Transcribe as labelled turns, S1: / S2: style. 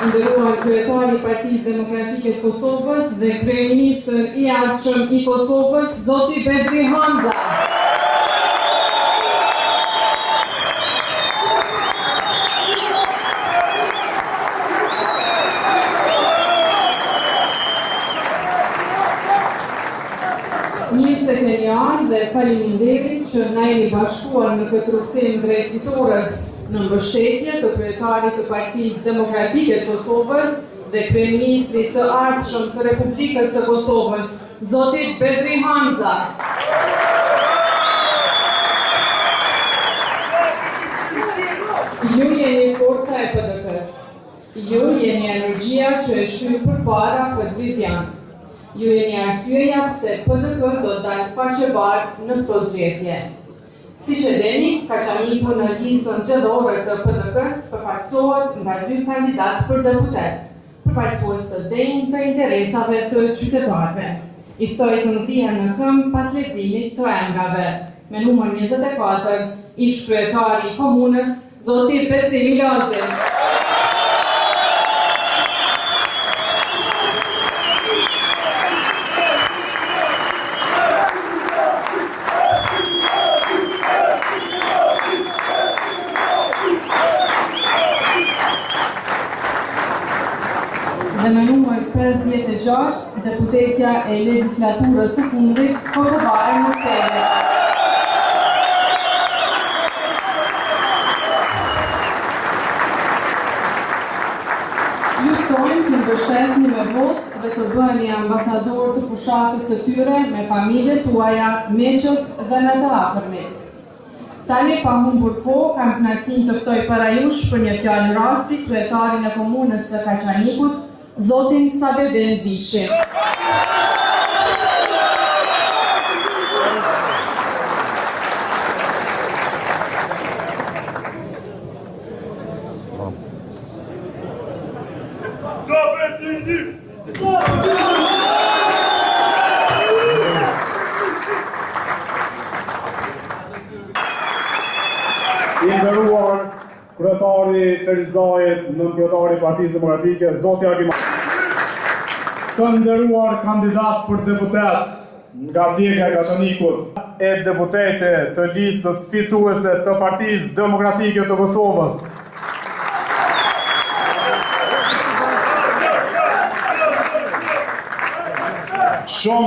S1: nderuar kryetari i Partisë Demokratike të Kosovës dhe kryeministri i ardhshëm i Kosovës, zoti Bedri Hamza. Mirë se keni ardhur dhe faleminderit që na jeni bashkuar në këtë rrugtim drejt fitores në mbështetje të kryetarit të Partisë Demokratike të Kosovës dhe kryeministrit të ardhshëm të Republikës së Kosovës, zoti Bedri Hamza. Ju jeni forca e PDK-s. Ju jeni energjia që e shtyp përpara këtë vizion. Ju jeni arsyeja pse PDK do të dalë faqe bardhë në këto zgjedhje. Siç e dini, Kaçaniku në listën zgjedhore të PDK-s përfaqësohet nga 2 kandidatë për deputet, përfaqësues të denjë të interesave të qytetarëve. I ftoj të ndihen në këmbë pas leximit të emrave. Me numër 24, ish kryetari i komunës, zoti Besimi Lazi. Dhe me numër 56, deputetja e legjislaturës së fundit, kosovare Murseli. Ju ftojmë të mbështesni me votë dhe të bëheni ambasador të fushatës së tyre me familjet tuaja, miqët dhe me të afërmit. Tani pa humbur kohë, kam kënaqësinë të ftoj para jush për një fjalë rasti kryetarin e komunës së Kaçanikut, zotin Sabedin Bishi.
S2: I nderuar kryetari Ferizajit, nën kryetari i Partisë Demokratike, zoti Agim. Të nderuar kandidat për deputet nga djega e Kaçanikut, e deputete të listës fituese të Partisë Demokratike të Kosovës. Shumë